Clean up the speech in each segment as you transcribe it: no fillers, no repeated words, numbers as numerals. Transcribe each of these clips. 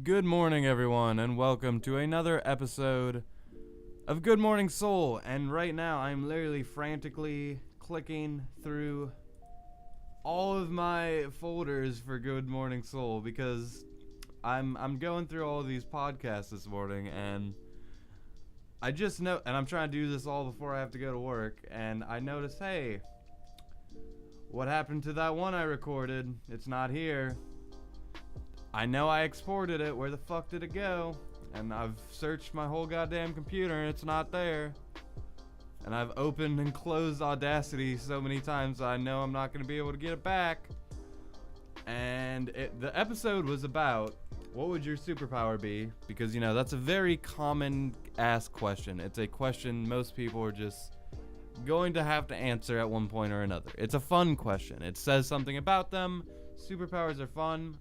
Good morning, everyone, and welcome to another episode of Good Morning Soul. And right now, I'm literally frantically clicking through all of my folders for Good Morning Soul because I'm going through all of these podcasts this morning, and I just know, and I'm trying to do this all before I have to go to work, and I noticed, hey, what happened to that one I recorded? It's not here. I know I exported it. Where the fuck did it go? And I've searched my whole goddamn computer and it's not there. And I've opened and closed Audacity so many times I know I'm not going to be able to get it back. And the episode was about, what would your superpower be? Because, you know, that's a very common asked question. It's a question most people are just going to have to answer at one point or another. It's a fun question. It says something about them. Superpowers are fun.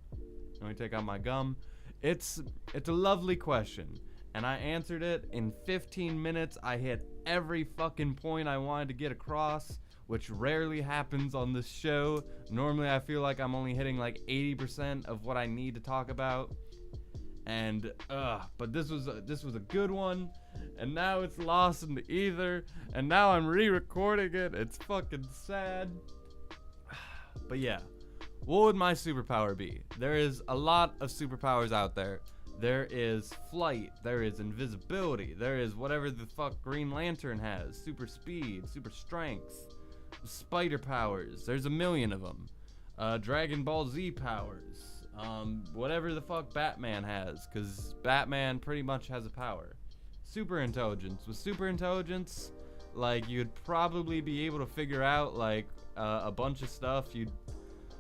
Let me take out my gum. It's a lovely question, and I answered it in 15 minutes. I hit every fucking point I wanted to get across, which rarely happens on this show. Normally I feel like I'm only hitting like 80% of what I need to talk about. And but this was a good one, and now it's lost in the ether, and now I'm re-recording it. It's fucking sad. But yeah. What would my superpower be? There is a lot of superpowers out there. There is flight, there is invisibility, there is whatever the fuck Green Lantern has, super speed, super strength, spider powers, there's a million of them. Dragon Ball Z powers, whatever the fuck Batman has, because Batman pretty much has a power. Super intelligence. With super intelligence, like, you'd probably be able to figure out, like, a bunch of stuff.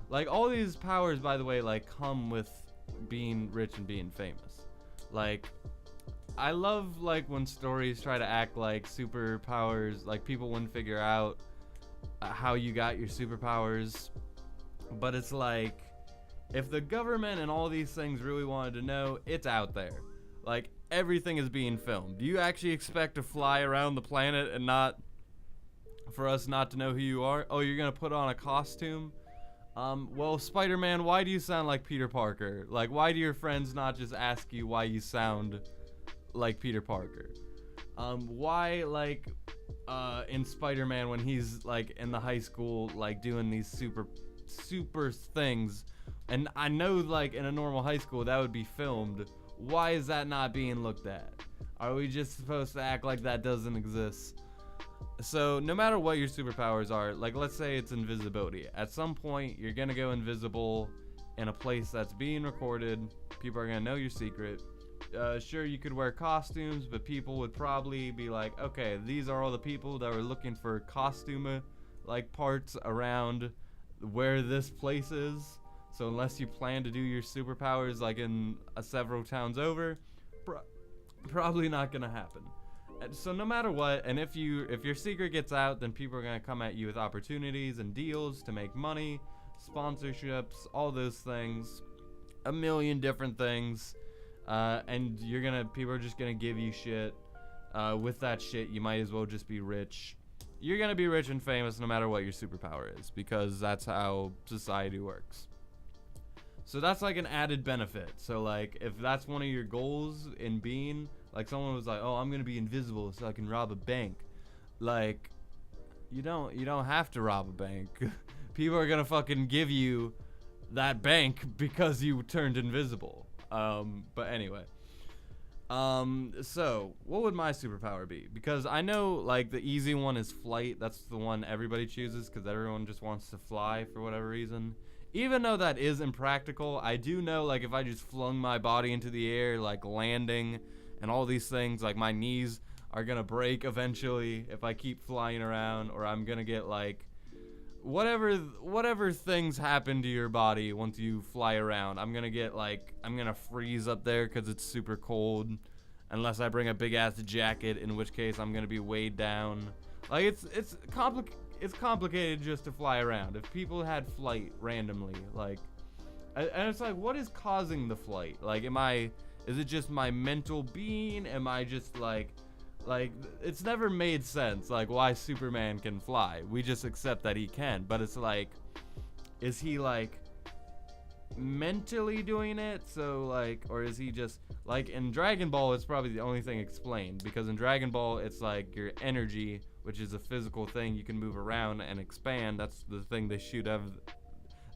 Like, all these powers, by the way, like, come with being rich and being famous. Like, I love, like, when stories try to act like superpowers, like, people wouldn't figure out how you got your superpowers. But it's like, if the government and all these things really wanted to know, it's out there. Like, everything is being filmed. Do you actually expect to fly around the planet and for us not to know who you are? Oh, you're gonna put on a costume? Well, Spider-Man, why do you sound like Peter Parker? Like, why do your friends not just ask you why you sound like Peter Parker? Why, like, in Spider-Man, when he's, like, in the high school, like, doing these super things, and I know, like, in a normal high school, that would be filmed. Why is that not being looked at? Are we just supposed to act like that doesn't exist? So, no matter what your superpowers are, like, let's say it's invisibility. At some point, you're gonna go invisible in a place that's being recorded. People are gonna know your secret. Sure, you could wear costumes, but people would probably be like, okay, these are all the people that were looking for costume, like, parts around where this place is. So, unless you plan to do your superpowers, like, in several towns over, probably not gonna happen. So no matter what, and if your secret gets out, then people are going to come at you with opportunities and deals to make money, sponsorships, all those things, a million different things, and people are just going to give you shit. With that shit, you might as well just be rich. You're going to be rich and famous no matter what your superpower is, because that's how society works. So that's like an added benefit. So, like, if that's one of your goals in being, like, someone was like, oh, I'm gonna be invisible so I can rob a bank. Like, you don't have to rob a bank. People are gonna fucking give you that bank because you turned invisible. But anyway. So what would my superpower be? Because I know, like, the easy one is flight. That's the one everybody chooses because everyone just wants to fly for whatever reason. Even though that is impractical, I do know, like, if I just flung my body into the air, like, landing and all these things, like, my knees are gonna break eventually if I keep flying around, or I'm gonna get, like, whatever things happen to your body once you fly around. I'm gonna freeze up there because it's super cold, unless I bring a big ass jacket, in which case I'm gonna be weighed down. Like, it's complicated just to fly around. If people had flight randomly, like, and it's like, what is causing the flight? Like, is it just my mental being? Am I just like, it's never made sense, like, why Superman can fly. We just accept that he can, but it's like, is he like mentally doing it? So like, or is he just like in Dragon Ball? It's probably the only thing explained, because in Dragon Ball it's like your energy, which is a physical thing you can move around and expand. That's the thing they shoot out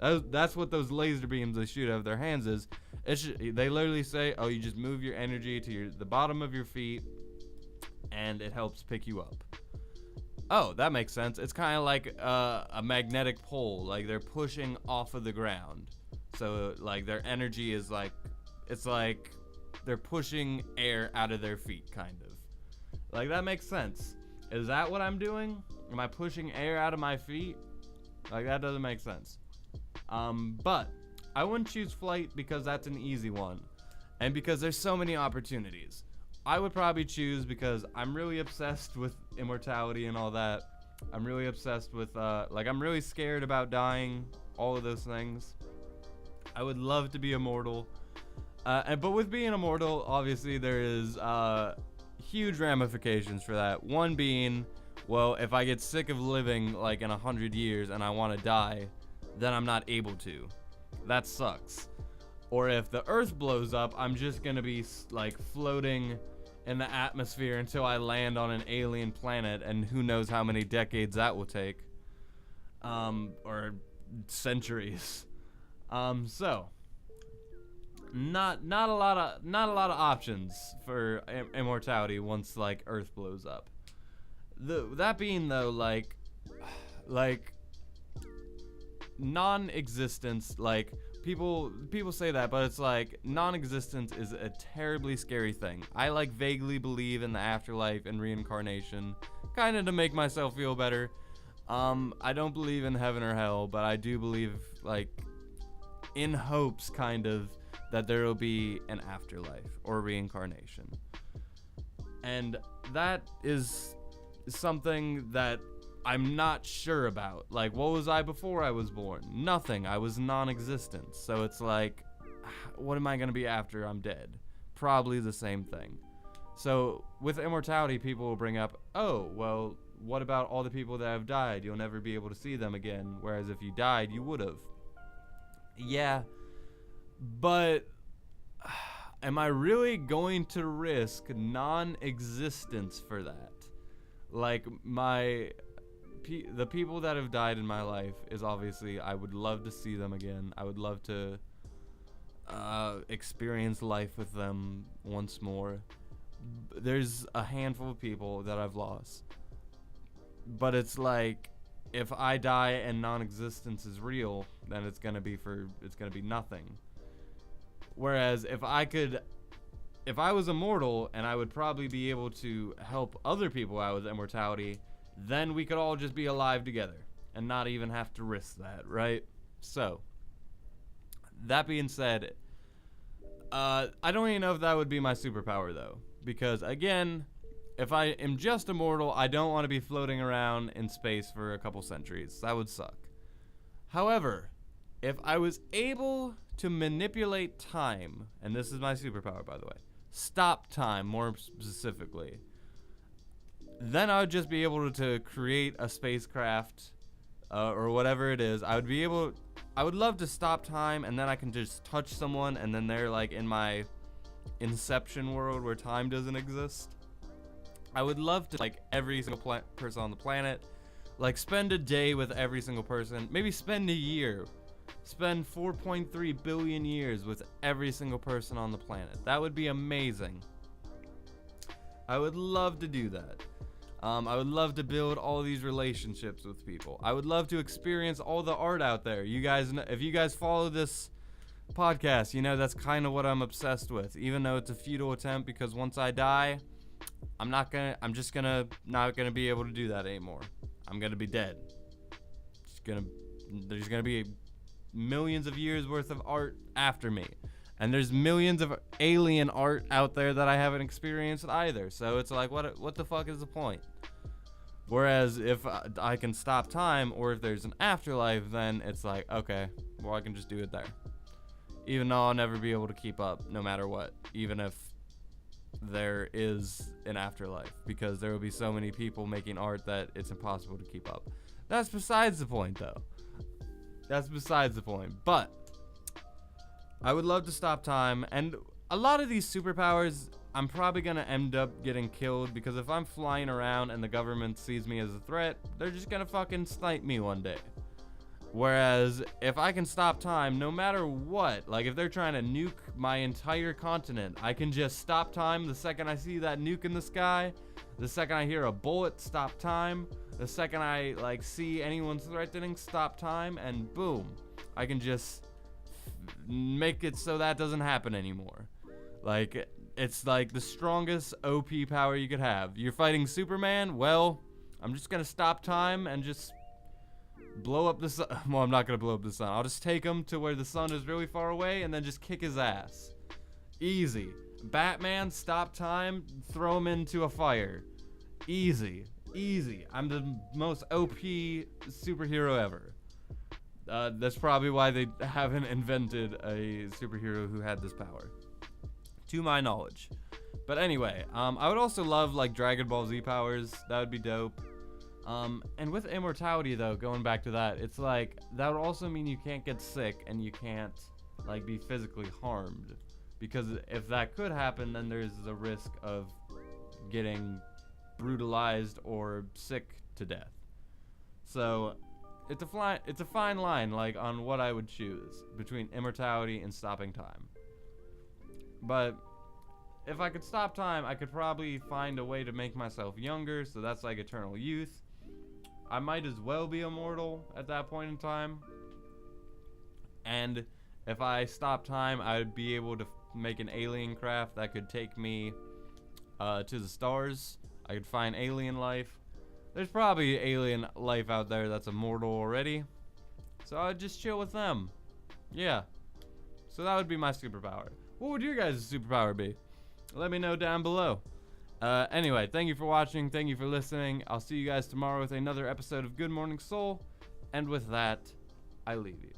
of. That's what those laser beams they shoot out of their hands is. They literally say, oh, you just move your energy to the bottom of your feet, and it helps pick you up. Oh, that makes sense. It's kind of like a magnetic pole. Like they're pushing off of the ground. So like their energy is like, it's like they're pushing air out of their feet, kind of. Like that makes sense. Is that what I'm doing? Am I pushing air out of my feet? Like that doesn't make sense. But I wouldn't choose flight because that's an easy one. And because there's so many opportunities. I would probably choose, because I'm really obsessed with immortality and all that. I'm really obsessed with, like I'm really scared about dying, all of those things. I would love to be immortal. But with being immortal, obviously there is huge ramifications for that. One being, well, if I get sick of living like in 100 years and I want to die, then I'm not able to. That sucks. Or if the earth blows up, I'm just gonna be like floating in the atmosphere until I land on an alien planet, and who knows how many decades that will take, or centuries. So not a lot of options for immortality once like Earth blows up. That being though, like non-existence, like people say that, but it's like non-existence is a terribly scary thing. I like vaguely believe in the afterlife and reincarnation, kind of to make myself feel better. I don't believe in heaven or hell, but I do believe like in hopes kind of that there will be an afterlife or reincarnation. And that is something that I'm not sure about. Like, what was I before I was born? Nothing. I was non-existent. So it's like, what am I going to be after I'm dead? Probably the same thing. So with immortality, people will bring up, oh, well, what about all the people that have died? You'll never be able to see them again. Whereas if you died, you would have. Yeah, but am I really going to risk non-existence for that? Like, the people that have died in my life is obviously, I would love to see them again. I would love to experience life with them once more. There's a handful of people that I've lost. But it's like, if I die and non-existence is real, then it's gonna be nothing. Whereas if I was immortal, and I would probably be able to help other people out with immortality, then we could all just be alive together and not even have to risk that, right? So, that being said, I don't even know if that would be my superpower though, because again, if I am just immortal, I don't want to be floating around in space for a couple centuries. That would suck. However, if I was able to manipulate time, and this is my superpower, by the way, stop time more specifically, then I would just be able to create a spacecraft or whatever it is. I would love to stop time, and then I can just touch someone, and then they're like in my Inception world where time doesn't exist. I would love to, like, every single person on the planet, like, spend a day with every single person, maybe spend a year, spend 4.3 billion years with every single person on the planet. That would be amazing. I would love to do that. I would love to build all these relationships with people. I would love to experience all the art out there. You guys, if you guys follow this podcast, you know that's kind of what I'm obsessed with, even though it's a futile attempt, because once I die, I'm just gonna not gonna be able to do that anymore. I'm gonna be dead. There's gonna be millions of years worth of art after me. And there's millions of alien art out there that I haven't experienced either. So it's like, what the fuck is the point? Whereas if I can stop time, or if there's an afterlife, then it's like, okay, well, I can just do it there. Even though I'll never be able to keep up no matter what. Even if there is an afterlife, because there will be so many people making art that it's impossible to keep up. That's besides the point, though. That's besides the point. But I would love to stop time, and a lot of these superpowers, I'm probably gonna end up getting killed, because if I'm flying around and the government sees me as a threat, they're just gonna fucking snipe me one day. Whereas, if I can stop time, no matter what, like if they're trying to nuke my entire continent, I can just stop time the second I see that nuke in the sky, the second I hear a bullet, stop time, the second I, like, see anyone threatening, stop time, and boom, I can just make it so that doesn't happen anymore. Like, it's like the strongest OP power you could have. You're fighting Superman? Well, I'm just gonna stop time and just blow up the sun. Well, I'm not gonna blow up the sun. I'll just take him to where the sun is really far away and then just kick his ass. Easy. Batman, stop time, throw him into a fire. Easy. Easy. I'm the most OP superhero ever. That's probably why they haven't invented a superhero who had this power, to my knowledge. But anyway, I would also love, like, Dragon Ball Z powers. That would be dope. And with immortality, though, going back to that, it's like, that would also mean you can't get sick and you can't, like, be physically harmed. Because if that could happen, then there's the risk of getting brutalized or sick to death. So it's a fine line, like, on what I would choose between immortality and stopping time. But if I could stop time, I could probably find a way to make myself younger, so that's like eternal youth. I might as well be immortal at that point in time. And if I stop time, I would be able to make an alien craft that could take me to the stars. I could find alien life. There's probably alien life out there that's immortal already, so I'd just chill with them. Yeah. So that would be my superpower. What would your guys' superpower be? Let me know down below. Anyway, thank you for watching. Thank you for listening. I'll see you guys tomorrow with another episode of Good Morning Soul. And with that, I leave you.